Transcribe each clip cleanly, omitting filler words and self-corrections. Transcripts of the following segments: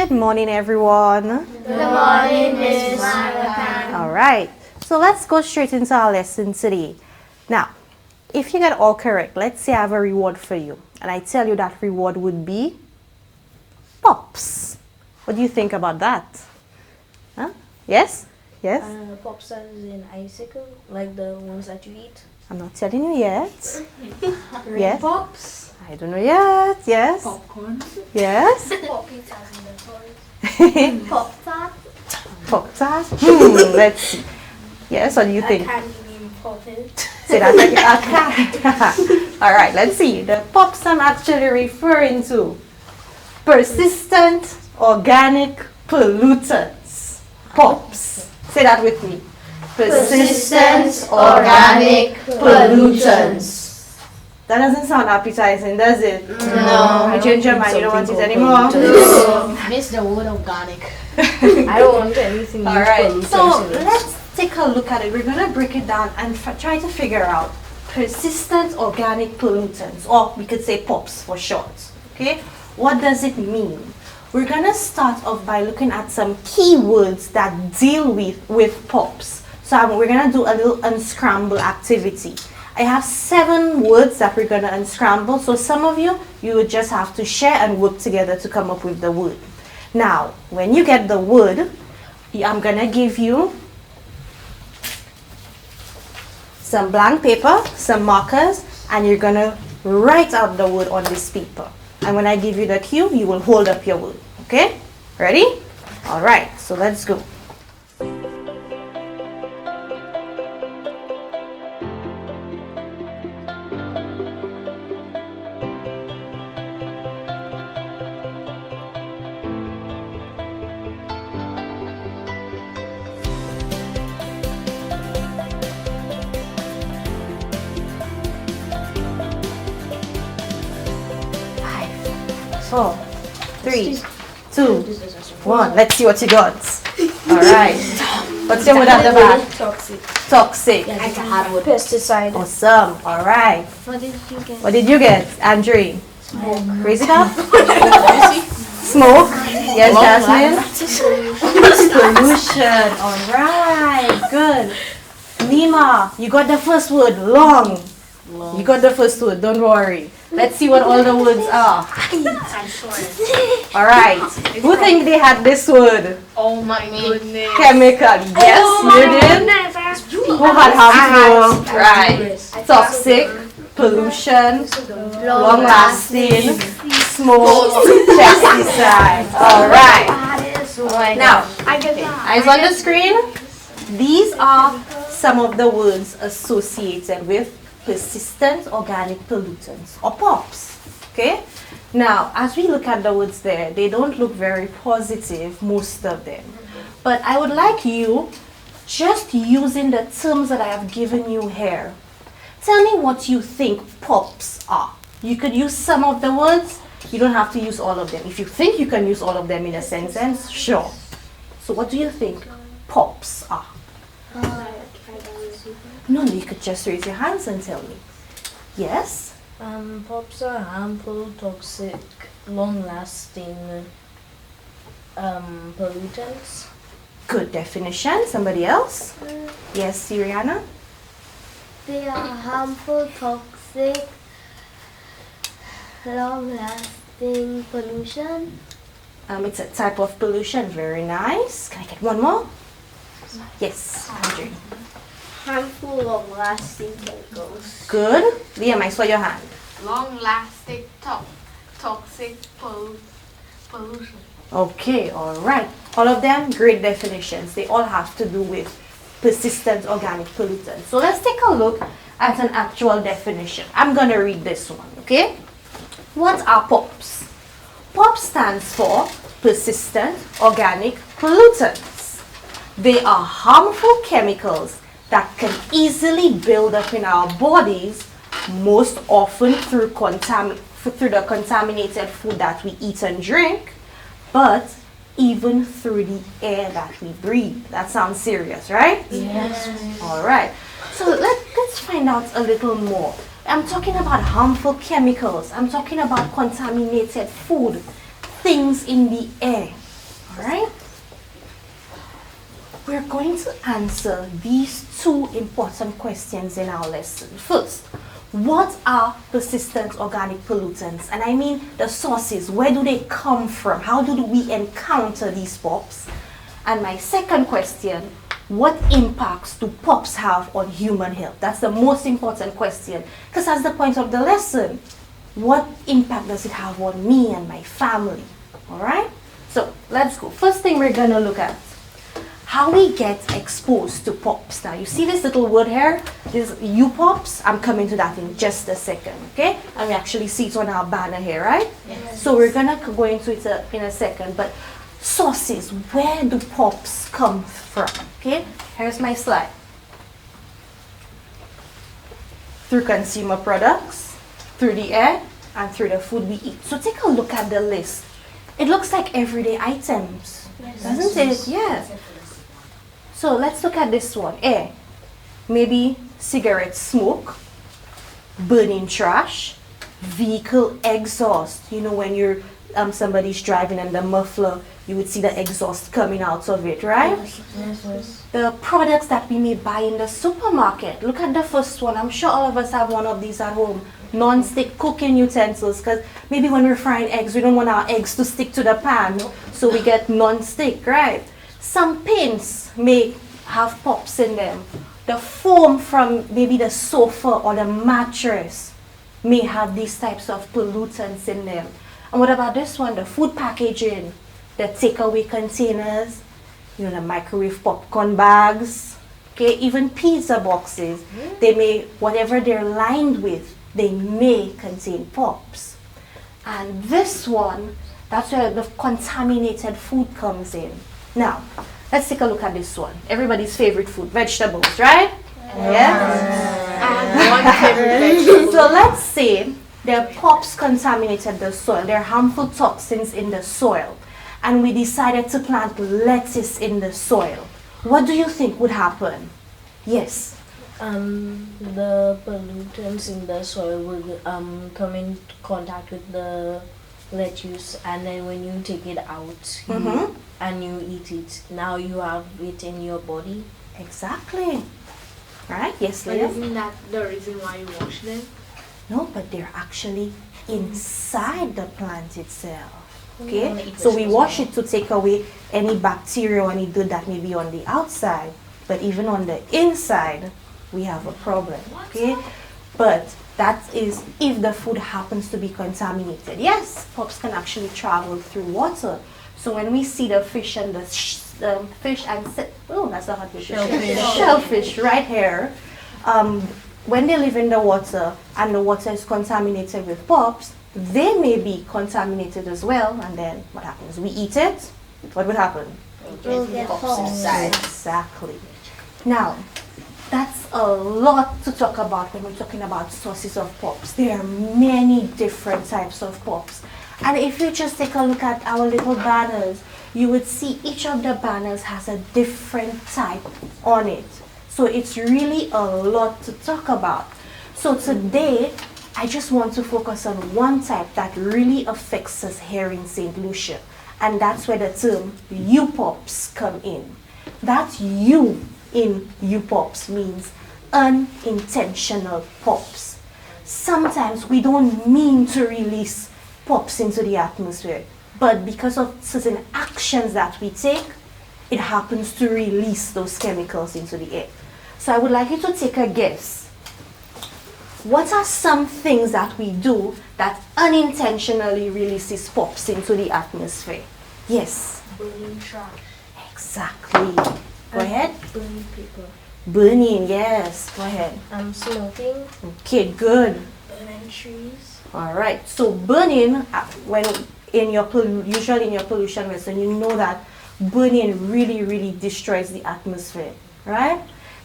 Good morning, everyone. Good morning, Miss Malakan. All right, so let's go straight into our lesson today. Now, if you get all correct, let's say I have a reward for you, and I tell you that reward would be pops. What do you think about that? Huh? Yes? Yes? Pops as in icicle, like the ones that you eat. I'm not telling you yet. Yes? Pops. I don't know yet. Yes? Popcorn. Yes? Poppy as in the toys. Pop-tart. Pop-tart? Let's see. Yes, what do you think? Candy named Poppy. Say that again. All right, let's see. The pops I'm actually referring to. Persistent organic pollutants. Pops. Say that with me. Persistent organic pollutants. That doesn't sound appetizing, does it? No. You change your mind, you don't want it anymore? Miss the word organic. I don't want anything. All right, so let's take a look at it. We're going to break it down and try to figure out persistent organic pollutants, or we could say POPs for short. Okay, what does it mean? We're going to start off by looking at some keywords that deal with POPs. So we're going to do a little unscramble activity. I have 7 words that we're going to unscramble. So some of you would just have to share and work together to come up with the word. Now, when you get the word, I'm going to give you some blank paper, some markers, and you're going to write out the word on this paper. And when I give you the cue, you will hold up your word. Okay? Ready? All right, so let's go. Four, 3, 2, 1. Let's see what you got. All right. What's your word at the back? Toxic. Toxic. That's a hard word. Pesticide. Awesome. All right. What did you get? What did you get, Andre? Smoke. Raise it up. Smoke. Yes, Jasmine. Pollution. All right. Good. Lima, you got the first word. Long. You got the first word. Don't worry. Let's see what all the words are. All right. Who think they had this word? Oh my goodness. Chemical. Yes, you did. Who had harmful? Right. Toxic, pollution, long-lasting, smoke, pesticide. All right. Now, eyes on the screen. These are some of the words associated with persistent organic pollutants, or POPs. Okay? Now, as we look at the words there, they don't look very positive, most of them. But I would like you, just using the terms that I have given you here, tell me what you think POPs are. You could use some of the words, you don't have to use all of them. If you think you can use all of them in a sentence, sure. So what do you think POPs are? No, you could just raise your hands and tell me. Yes? Pops are harmful, toxic, long-lasting pollutants. Good definition. Somebody else? Yes, Siriana? They are harmful, toxic, long-lasting pollution. It's a type of pollution. Very nice. Can I get one more? Yes, Andrew. Harmful, long-lasting chemicals. Good. Liam, I saw your hand. Long-lasting, toxic pollution. Okay, all right. All of them, great definitions. They all have to do with persistent organic pollutants. So let's take a look at an actual definition. I'm going to read this one, okay? What are POPs? POP stands for persistent organic pollutants. They are harmful chemicals that can easily build up in our bodies, most often through the contaminated food that we eat and drink, but even through the air that we breathe. That sounds serious, right? Yes. All right. So let's find out a little more. I'm talking about harmful chemicals. I'm talking about contaminated food, things in the air. Alright? We're going to answer these two important questions in our lesson. First, what are persistent organic pollutants? And I mean the sources. Where do they come from? How do we encounter these POPs? And my second question, what impacts do POPs have on human health? That's the most important question, because that's the point of the lesson. What impact does it have on me and my family? All right? So let's go. First thing we're going to look at, how we get exposed to POPs. Now you see this little word here, this U-POPs. I'm coming to that in just a second, okay? And we actually see it on our banner here, right? Yes. So we're going to go into it in a second, but sources, where do POPs come from? Okay, here's my slide. Through consumer products, through the air, and through the food we eat. So take a look at the list. It looks like everyday items, doesn't it? Yeah. So let's look at this one. Air, maybe cigarette smoke, burning trash, vehicle exhaust. You know, when you're somebody's driving and the muffler, you would see the exhaust coming out of it, right? Yes. The products that we may buy in the supermarket. Look at the first one. I'm sure all of us have one of these at home. Non-stick cooking utensils, because maybe when we're frying eggs, we don't want our eggs to stick to the pan, so we get non-stick, right? Some paints may have POPs in them. The foam from maybe the sofa or the mattress may have these types of pollutants in them. And what about this one? The food packaging, the takeaway containers, you know, the microwave popcorn bags, okay, even pizza boxes. They may, whatever they're lined with, they may contain POPs. And this one, that's where the contaminated food comes in. Now, let's take a look at this one. Everybody's favorite food, vegetables, right? Yes. And one favorite vegetable. So let's say their POPs contaminated the soil. There are harmful toxins in the soil. And we decided to plant lettuce in the soil. What do you think would happen? Yes. The pollutants in the soil will come in contact with the lettuce, and then when you take it out and you eat it, now you have it in your body. Exactly. Right? Yes, But Leah? isn't that the reason why you wash them? No, but they're actually inside the plant itself. wanna Okay? eat So we vegetables wash now. it to take away any bacteria or any dirt that may be on the outside. But even on the inside, we have a problem. Okay? But that is if the food happens to be contaminated. Yes, POPs can actually travel through water. So when we see the fish and the fish and oh, that's not hard word. Shellfish right here. When they live in the water and the water is contaminated with POPs, they may be contaminated as well. And then what happens? We eat it. What would happen? We'll get POPs. Exactly. Now, that's a lot to talk about when we're talking about sources of POPs. There are many different types of POPs. And if you just take a look at our little banners, you would see each of the banners has a different type on it. So it's really a lot to talk about. So today, I just want to focus on one type that really affects us here in St. Lucia. And that's where the term U-POPs come in. That U in U-POPs means unintentional POPs. Sometimes we don't mean to release POPs into the atmosphere, but because of certain actions that we take, it happens to release those chemicals into the air. So I would like you to take a guess. What are some things that we do that unintentionally releases POPs into the atmosphere? Yes. Burning trash. Exactly. Go ahead. Burning paper. Burning, yes. Go ahead. Smoking. Okay, good. Burning trees. All right. So burning, when in your usually in your pollution lesson, you know that burning really destroys the atmosphere, right?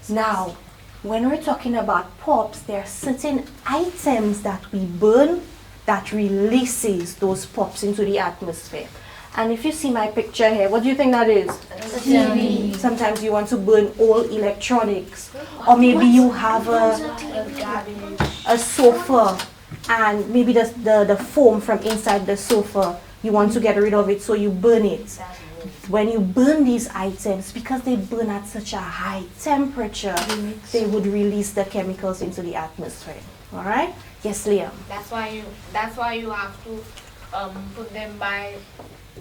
Now, when we're talking about POPs, there are certain items that we burn that releases those POPs into the atmosphere. And if you see my picture here, what do you think that is? TV. Sometimes you want to burn all electronics, or maybe you have a sofa, and maybe the foam from inside the sofa, you want to get rid of it, so you burn it. when you burn these items, because they burn at such a high temperature, they would release the chemicals into the atmosphere. All right? Yes, Liam. That's why you have to put them by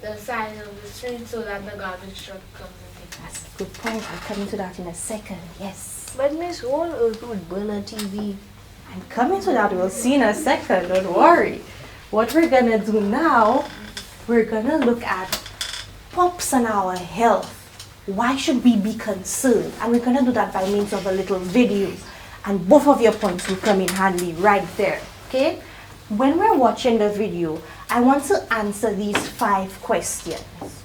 the side of the street so that the garbage truck comes and takes That's a good point. I'll come into that in a second. Yes. But Miss, who on earth would burn a TV? I'm coming to that. We'll see in a second. Don't worry. What we're going to do now, we're going to look at pops and our health. Why should we be concerned? And we're going to do that by means of a little video. And both of your points will come in handy right there. Okay? When we're watching the video, I want to answer these 5 questions.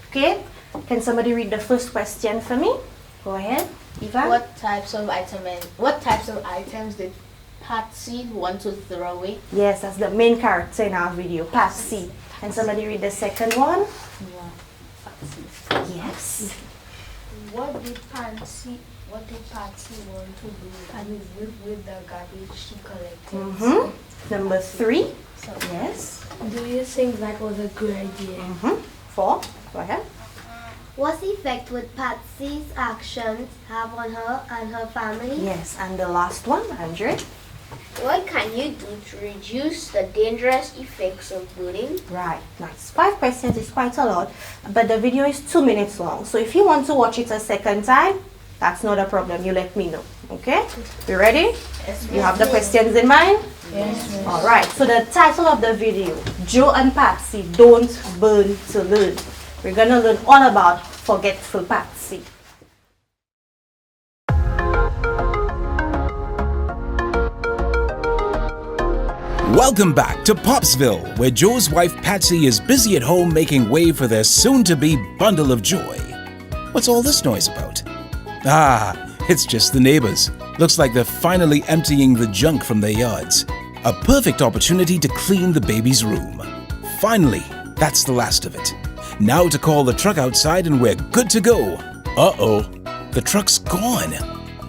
Okay? Can somebody read the first question for me? Go ahead. Eva? What types of items did Patsy want to throw away? Yes, that's the main character in our video, Patsy. Can somebody read the second one? Yes. What did Patsy want to do with the garbage she collected? Number 3. Yes. Do you think that was a good idea? 4. Go ahead. What effect would Patsy's actions have on her and her family? Yes, and the last one, Andre. What can you do to reduce the dangerous effects of burning? Right, nice. 5 questions is quite a lot, but the video is 2 minutes long. So if you want to watch it a second time, that's not a problem. You let me know. Okay? You ready? Yes, You have the questions in mind? Yes. All right. So the title of the video, Joe and Patsy Don't Burn to Learn. We're going to learn all about forgetful Patsy. Welcome back to Popsville, where Joe's wife Patsy is busy at home making way for their soon-to-be bundle of joy. What's all this noise about? Ah, it's just the neighbors. Looks like they're finally emptying the junk from their yards. A perfect opportunity to clean the baby's room. Finally, that's the last of it. Now to call the truck outside and we're good to go. Uh-oh, the truck's gone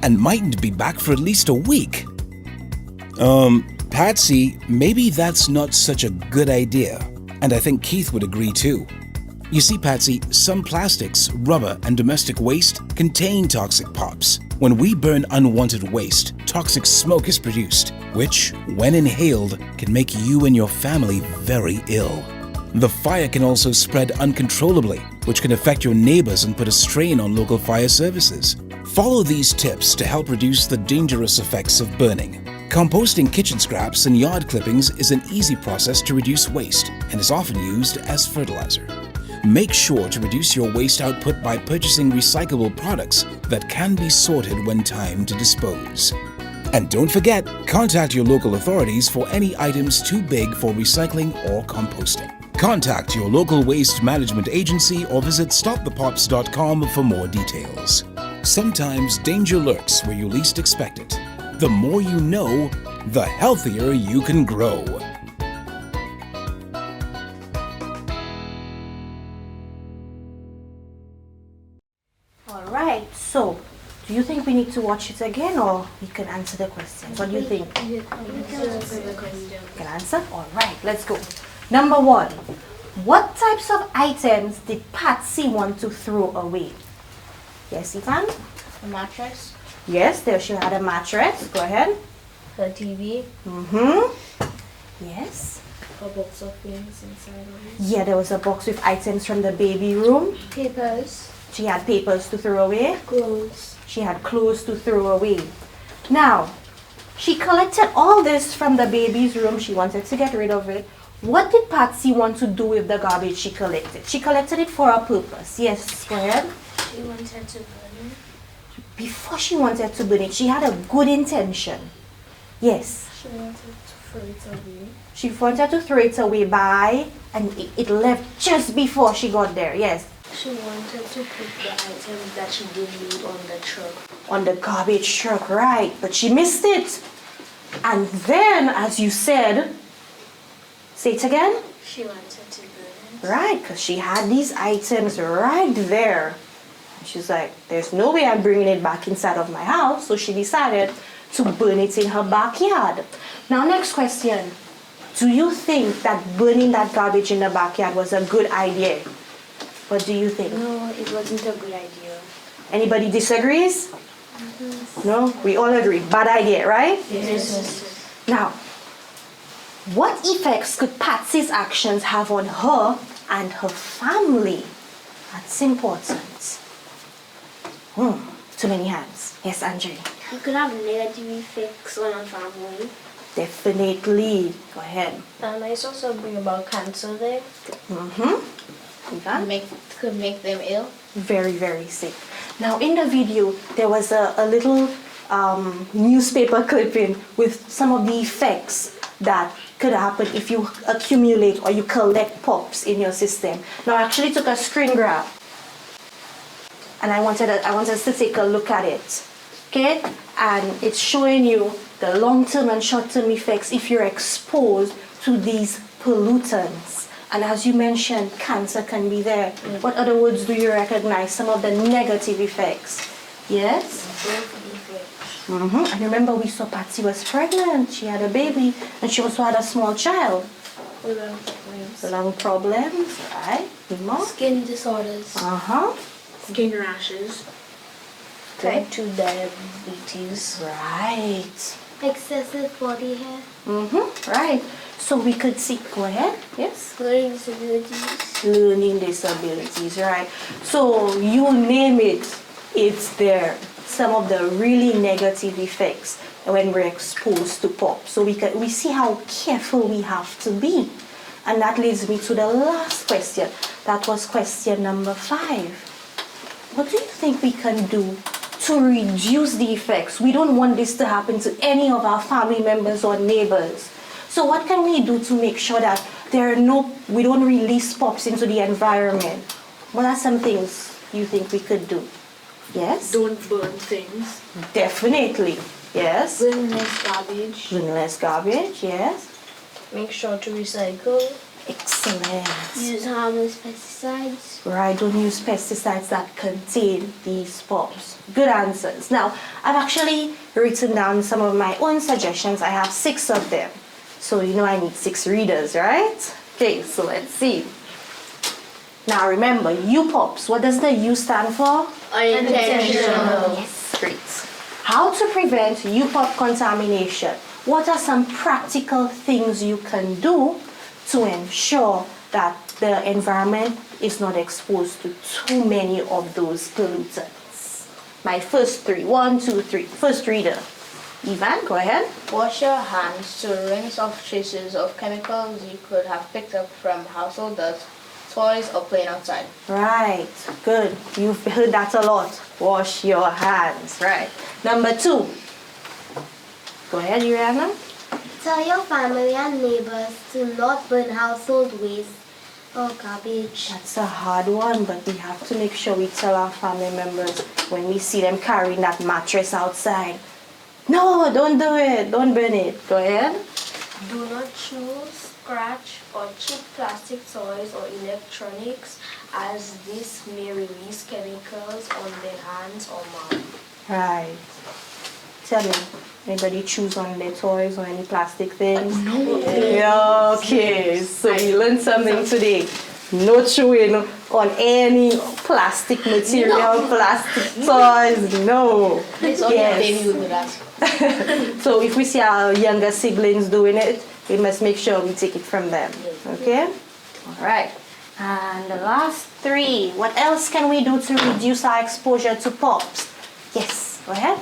and mightn't be back for at least a week. Patsy, maybe that's not such a good idea. And I think Keith would agree too. You see, Patsy, some plastics, rubber, and domestic waste contain toxic pops. When we burn unwanted waste, toxic smoke is produced, which, when inhaled, can make you and your family very ill. The fire can also spread uncontrollably, which can affect your neighbors and put a strain on local fire services. Follow these tips to help reduce the dangerous effects of burning. Composting kitchen scraps and yard clippings is an easy process to reduce waste and is often used as fertilizer. Make sure to reduce your waste output by purchasing recyclable products that can be sorted when time to dispose. And don't forget, contact your local authorities for any items too big for recycling or composting. Contact your local waste management agency or visit stopthepops.com for more details. Sometimes danger lurks where you least expect it. The more you know, the healthier you can grow. All right. So, do you think we need to watch it again or we can answer the questions? What do you think? You can answer the question. Can answer? All right. Let's go. Number 1. What types of items did Patsy want to throw away? Yes, Ivan? A mattress? Yes, there she had a mattress. Go ahead. Her TV, Yes. A box of things inside of it. Yeah, there was a box with items from the baby room. Papers, She had papers to throw away. clothes. She had clothes to throw away. Now, she collected all this from the baby's room. She wanted to get rid of it. What did Patsy want to do with the garbage she collected? She collected it for a purpose. Yes, go ahead. She wanted to burn it. Before she wanted to burn it, she had a good intention. Yes. She wanted to throw it away. She wanted to throw it away by, and it left just before she got there. Yes. She wanted to put the items that she didn't need on the truck. On the garbage truck, right. But she missed it. And then, as you said, say it again. She wanted to burn it. Right, because she had these items right there. And she's like, there's no way I'm bringing it back inside of my house. So she decided to burn it in her backyard. Now, next question. Do you think that burning that garbage in the backyard was a good idea? What do you think? No, it wasn't a good idea. Anybody disagrees? No? We all agree. Bad idea, right? Yes. Now, what effects could Patsy's actions have on her and her family? That's important. Too many hands. Yes, Andre. You could have negative effects on our family. Definitely. Go ahead. And it's also bring about cancer there. Ivan? Could make them ill. Very, very sick. Now, in the video, there was a little newspaper clipping with some of the effects that could happen if you accumulate or you collect pops in your system. Now, I actually took a screen grab, and I wanted us to take a look at it. Okay? And it's showing you the long-term and short-term effects if you're exposed to these pollutants. And as you mentioned, cancer can be there. What other words do you recognize? Some of the negative effects. Yes? And remember, we saw Patsy was pregnant. She had a baby, and she also had a small child. Lung problems, right? More? Skin disorders. Skin rashes. Type 2 diabetes. Right. Excessive body hair. Right. So we could see, go ahead, yes? Learning disabilities. Learning disabilities, right? So you name it, it's there. Some of the really negative effects when we're exposed to pop. So we see how careful we have to be. And that leads me to the last question. That was question number 5. What do you think we can do to reduce the effects? We don't want this to happen to any of our family members or neighbors. So what can we do to make sure that we don't release pops into the environment? What are some things you think we could do? Yes? Don't burn things. Definitely. Yes? Bring less garbage. Bring less garbage, yes? Make sure to recycle. Excellent. Use harmless pesticides. Right, don't use pesticides that contain these pops. Good answers. Now, I've actually written down some of my own suggestions. I have 6 of them. So you know I need 6 readers, right? Okay, so let's see. Now remember, U pops. What does the U stand for? Unintentional. Yes, great. How to prevent U pop contamination? What are some practical things you can do to ensure that the environment is not exposed to too many of those pollutants? My first 3. 1, 2, 3. First reader. Ivan, go ahead. Wash your hands to rinse off traces of chemicals you could have picked up from household dust, toys, or playing outside. Right, good. You've heard that a lot. Wash your hands. Right. Number 2. Go ahead, Uriana. Tell your family and neighbors to not burn household waste or garbage. That's a hard one, but we have to make sure we tell our family members when we see them carrying that mattress outside. No, don't do it. Don't burn it. Go ahead. Do not chew, scratch, or chip plastic toys or electronics, as this may release chemicals on their hands or mouth. Right. Tell me, anybody chews on their toys or any plastic things? No. Yeah, okay, so we learned something today. No chewing on any plastic material, plastic toys, no. It's only a baby would do that. So if we see our younger siblings doing it, we must make sure we take it from them. Okay? All right. And the last 3. What else can we do to reduce our exposure to pops? Yes, go ahead.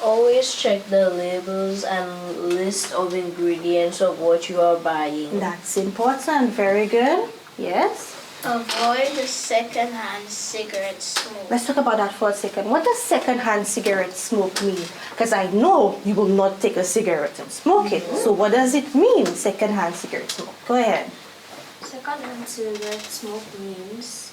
Always check the labels and list of ingredients of what you are buying. That's important. Very good. Yes. Avoid the second-hand cigarette smoke. Let's talk about that for a second. What does second-hand cigarette smoke mean? Because I know you will not take a cigarette and smoke it. So what does it mean, second-hand cigarette smoke? Go ahead. Second-hand cigarette smoke means,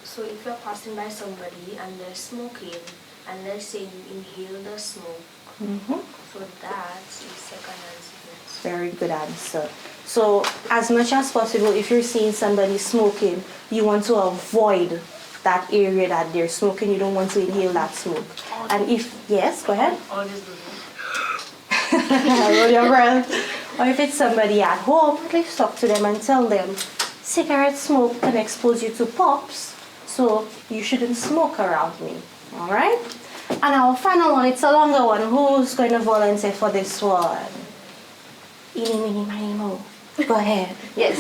so if you're passing by somebody and they're smoking, and let's say you inhale the smoke, so that's second-hand cigarettes. Very good answer. So as much as possible, if you're seeing somebody smoking, you want to avoid that area that they're smoking. You don't want to inhale that smoke. And yes, go ahead. Hold your breath. Or if it's somebody at home, at least talk to them and tell them, cigarette smoke can expose you to pops, so you shouldn't smoke around me. All right? And our final one, it's a longer one. Who's going to volunteer for this one? Eeny, meeny, miny, mo. Go ahead. Yes.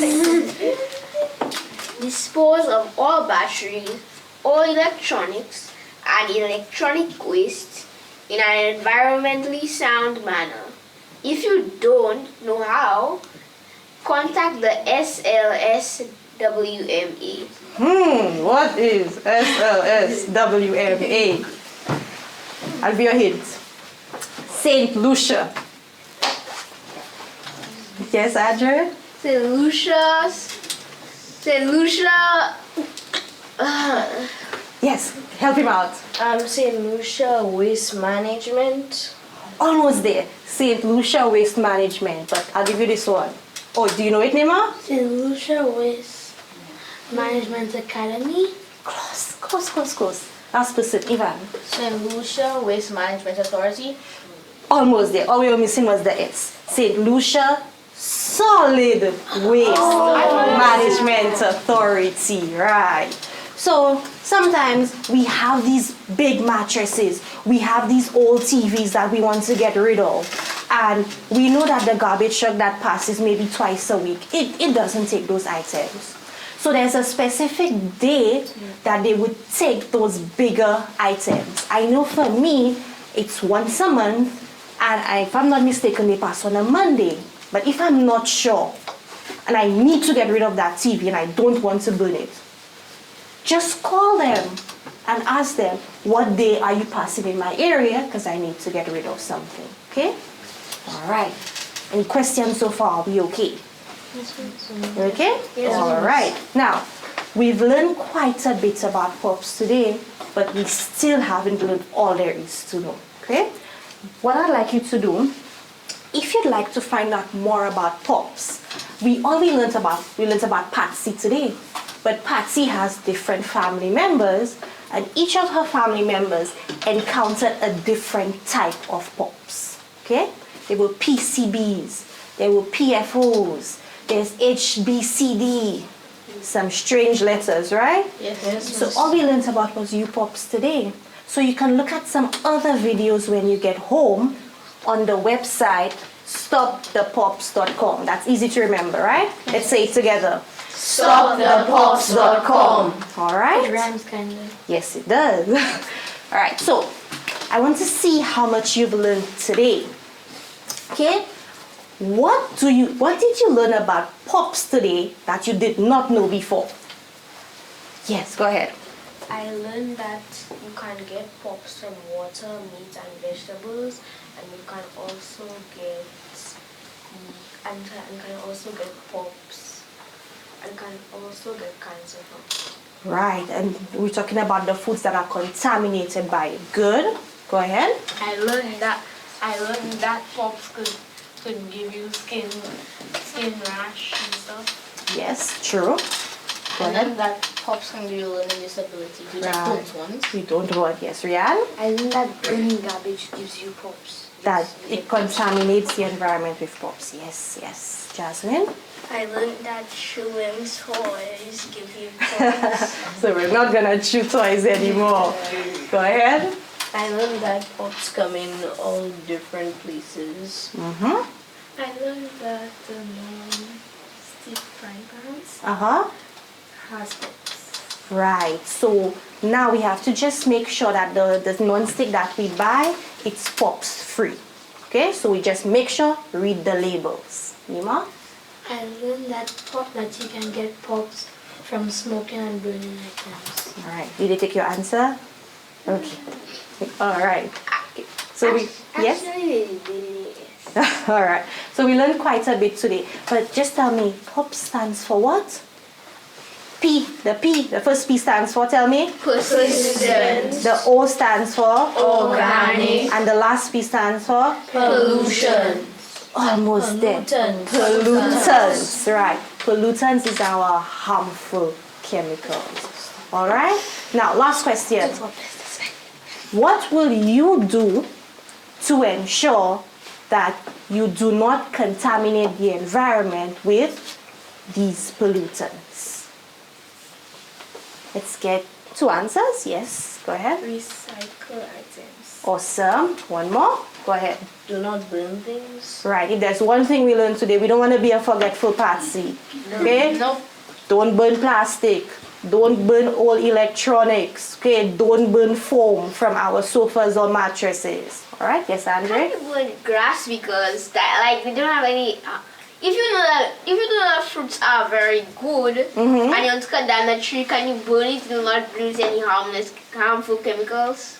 Dispose of all batteries, all electronics, and electronic waste in an environmentally sound manner. If you don't know how, contact the SLSWMA. What is SLSWMA? I'll be your hint. St. Lucia. Yes, Adrian? St. Lucia. Yes, help him out. St. Lucia Waste Management. Almost there. St. Lucia Waste Management, but I'll give you this one. Oh, do you know it, Nima? St. Lucia Waste Management Academy. Close. Last person, Ivan. St. Lucia Waste Management Authority. Almost there. All we were missing was the S. St. Lucia Solid Waste Management Authority. Right. So sometimes we have these big mattresses, we have these old TVs that we want to get rid of, and we know that the garbage truck that passes maybe twice a week, it doesn't take those items. So there's a specific day that they would take those bigger items. I know for me, it's once a month, and if I'm not mistaken, they pass on a Monday. But if I'm not sure, and I need to get rid of that TV and I don't want to burn it, just call them and ask them, what day are you passing in my area? Because I need to get rid of something. Okay? All right. Any questions so far? Are we okay? Okay? Yes. All right. Now, we've learned quite a bit about pops today, but we still haven't learned all there is to know. Okay? What I'd like you to do, if you'd like to find out more about pops, we learned about Patsy today. But Patsy has different family members, and each of her family members encountered a different type of pops. Okay? There were PCBs, there were PFOs, there's HBCD, some strange letters, right? Yes. So all we learned about was U-Pops today. So you can look at some other videos when you get home on the website stopthepops.com. That's easy to remember, right? Let's say it together. Stopthepops.com. All right? It rhymes kind of. Yes, it does. All right, so I want to see how much you've learned today. Okay? What did you learn about pops today that you did not know before? Yes, go ahead. I learned that you can get pops from water, meat, and vegetables, and you can also get pops, and can also get cancer from. Right, and we're talking about the foods that are contaminated by it. Good. Go ahead. I learned that pops could give you skin rash and stuff. Yes, true. Go And ahead. then that pops can give you learning disability. We Right. don't want. We don't want, yes, Rian? I learned that burning garbage gives you pops. That it contaminates the environment with pops. Yes. Jasmine? I learned that chewing toys give you pops. So we're not gonna chew toys anymore. Go ahead. I learned that pops come in all different places. Mm-hmm. I learned that the non-stick frying pans Uh-huh. has pops. Right. So now we have to just make sure that the non-stick that we buy, it's pops free. Okay? So we just make sure, read the labels. Nima? I learned that you can get pops from smoking and burning items. All right. Did they take your answer? Okay. All right. Okay. So we yes. All right. So we learned quite a bit today. But just tell me, POP stands for what? P. The first P stands for. Tell me. Persistent. The O stands for. Organic. And the last P stands for. Pollution. Almost there. Pollutants. Right. Pollutants is our harmful chemicals. All right. Now, last question. What will you do to ensure that you do not contaminate the environment with these pollutants? Let's get 2 answers. Yes, go ahead. Recycle items. Awesome. One more. Go ahead. Do not burn things. Right. If there's one thing we learned today, we don't want to be a forgetful Patsy. Okay? Nope. Don't burn plastic. Don't burn old electronics. Okay? Don't burn foam from our sofas or mattresses. All right? Yes, Andre? Can't burn grass because that like we don't have any. If you know that fruits are very good and you want to cut down the tree, can you burn it? It will not release any harmful chemicals.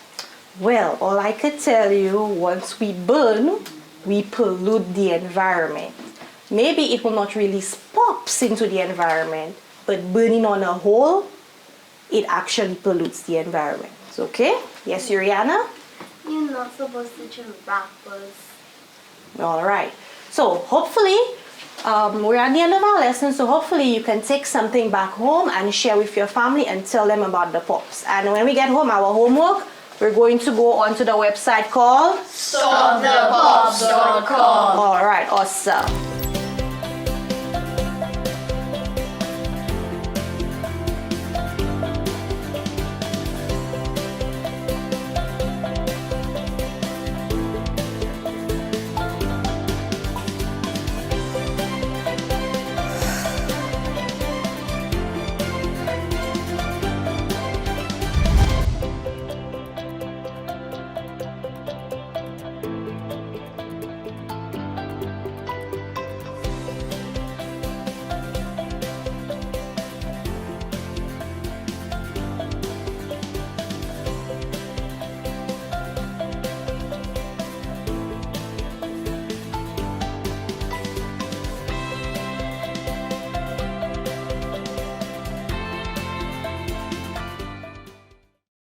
Well, all I could tell you, once we burn, we pollute the environment. Maybe it will not release pops into the environment, but burning on a whole, it actually pollutes the environment. Okay? Yes, Uriana? You're not supposed to chew wrappers. All right. So hopefully, we're at the end of our lesson, so hopefully you can take something back home and share with your family and tell them about the pops. And when we get home, our homework, we're going to go onto the website called StopThePops.com. All right, awesome.